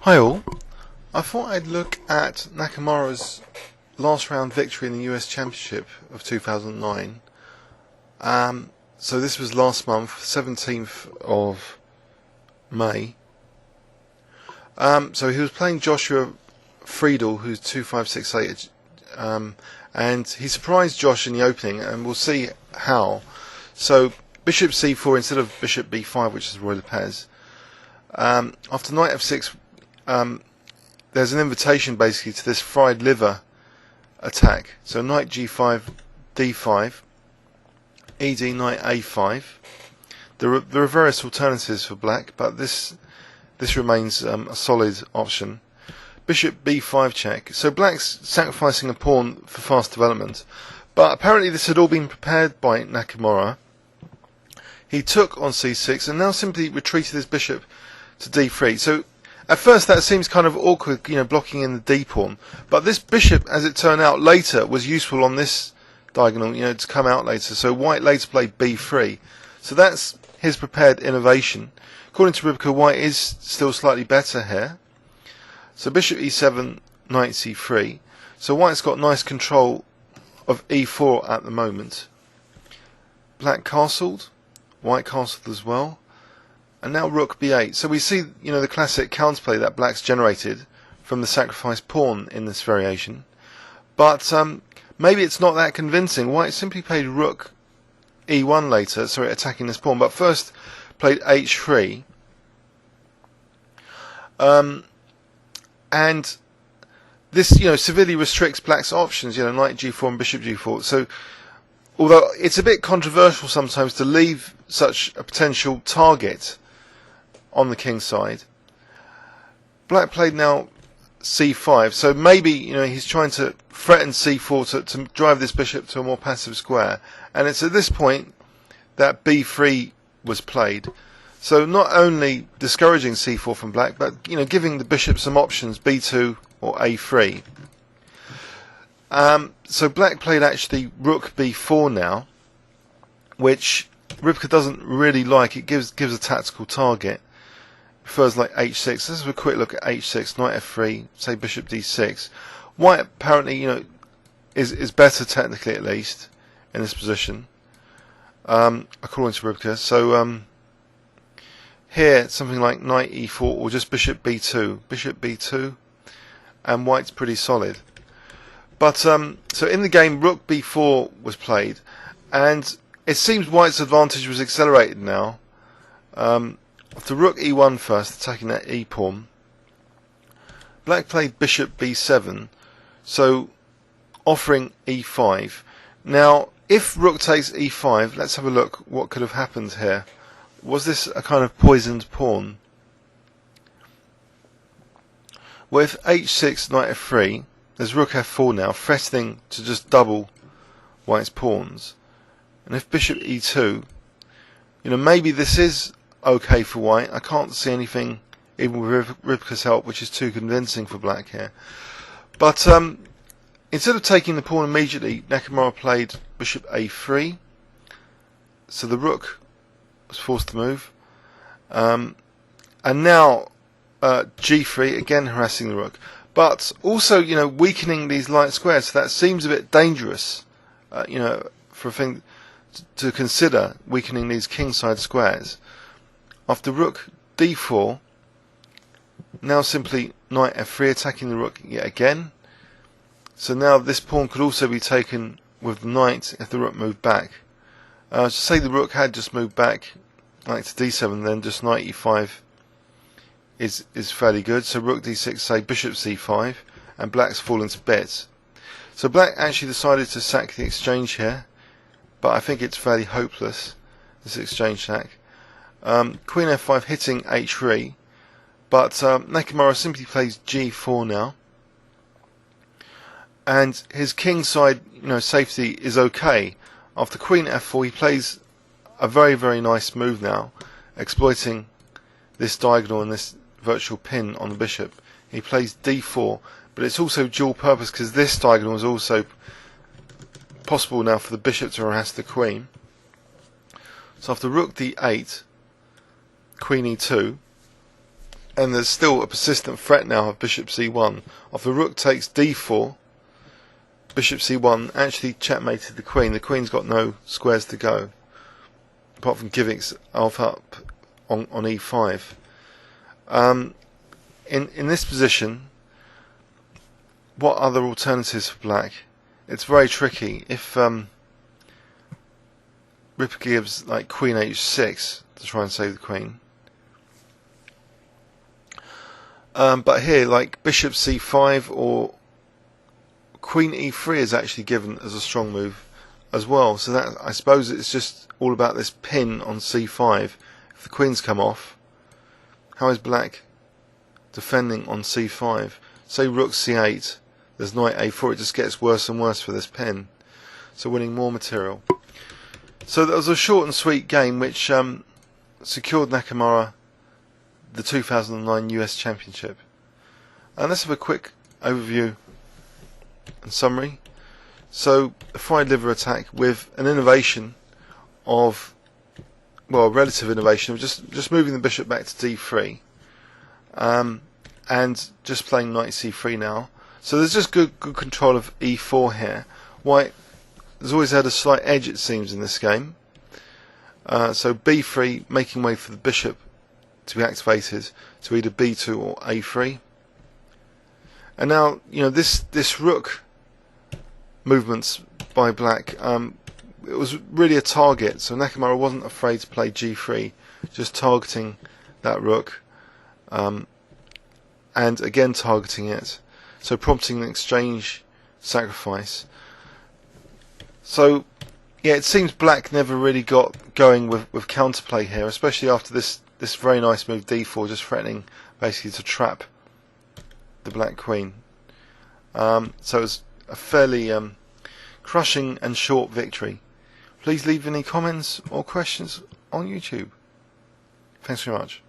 Hi all, I thought I'd look at Nakamura's last round victory in the US Championship of 2009. So this was last month, 17th of May. So he was playing Joshua Friedel, who's 2568, and he surprised Josh in the opening, and we'll see how. So Bishop C4 instead of Bishop B5, which is Roy Lopez. After Knight F6, there's an invitation basically to this fried liver attack. So Knight G5, D5, ED Knight A5. There are various alternatives for black, but this remains a solid option. Bishop B5 check. So black's sacrificing a pawn for fast development, but apparently this had all been prepared by Nakamura. He took on C6 and now simply retreated his bishop to D3. So at first that seems kind of awkward, blocking in the D pawn. But this bishop, as it turned out later, was useful on this diagonal, to come out later. So white later played B3. So that's his prepared innovation. According to Rybka, white is still slightly better here. So bishop E7, knight C3. So white's got nice control of E4 at the moment. Black castled, white castled as well. And now rook b8. So we see, the classic counterplay that black's generated from the sacrificed pawn in this variation. But maybe it's not that convincing. White simply played rook e1 later, sorry, attacking this pawn. But first played h3. And this, severely restricts black's options, knight g4 and bishop g4. So although it's a bit controversial sometimes to leave such a potential target on the king side, black played now c5, so maybe he's trying to threaten c4 to drive this bishop to a more passive square, and it's at this point that b3 was played. So not only discouraging c4 from black, but giving the bishop some options, b2 or a3. So black played actually rook b4 now, which Rybka doesn't really like. It gives a tactical target. Prefers like h6. Let's have a quick look at h6, knight f3, say bishop d6. White apparently, is better technically at least in this position, according to Rybka. So here something like knight e4 or just bishop b2, and white's pretty solid. But so in the game, rook b4 was played, and it seems white's advantage was accelerated now. After rook e1 first, attacking that e pawn, black played bishop b7, so offering e5. Now, if rook takes e5, let's have a look what could have happened here. Was this a kind of poisoned pawn? With h6, knight f3, there's rook f4 now, threatening to just double white's pawns. And if bishop e2, maybe this is okay for white. I can't see anything, even with Rybka's help, which is too convincing for black here. But instead of taking the pawn immediately, Nakamura played bishop a3. So the rook was forced to move. And now g3, again harassing the rook. But also, weakening these light squares. So that seems a bit dangerous, for a thing to consider, weakening these kingside squares. After rook d4, now simply knight f3, attacking the rook yet again. So now this pawn could also be taken with the knight if the rook moved back. So say the rook had just moved back, knight to d7, then just knight e5 is fairly good. So rook d6, say bishop c5, and black's fallen to bits. So black actually decided to sack the exchange here, but I think it's fairly hopeless, this exchange sack. Queen f5 hitting h3, but Nakamura simply plays g4 now, and his king side safety is okay. After queen f4 he plays a very, very nice move now, exploiting this diagonal and this virtual pin on the bishop. He plays d4, but it's also dual purpose because this diagonal is also possible now for the bishop to harass the queen. So after rook d8, queen e2, and there's still a persistent threat now of bishop c1. After rook takes d4, bishop c1 actually checkmated the queen. The queen's got no squares to go, apart from giving itself up on e5. In this position, what other alternatives for black? It's very tricky. If Ripper gives like queen h6 to try and save the queen, but here like bishop c5 or queen e3 is actually given as a strong move as well. So that, I suppose, it's just all about this pin on c5. If the queen's come off, how is black defending on c5? Say rook c8, there's knight a4, it just gets worse and worse for this pin. So winning more material. So that was a short and sweet game which secured Nakamura the 2009 US Championship. And let's have a quick overview and summary. So a fried liver attack with an innovation of, well, a relative innovation of just moving the bishop back to d3, and just playing knight c3 now. So there's just good control of e4 here. White has always had a slight edge, it seems, in this game. So b3 making way for the bishop to be activated to either b2 or a3. And now, you know, this rook movements by black, it was really a target. So Nakamura wasn't afraid to play g3, just targeting that rook, and again targeting it. So prompting an exchange sacrifice. So yeah, it seems black never really got going with counterplay here, especially after this very nice move d4, just threatening basically to trap the black queen. So it was a fairly crushing and short victory. Please leave any comments or questions on YouTube. Thanks very much.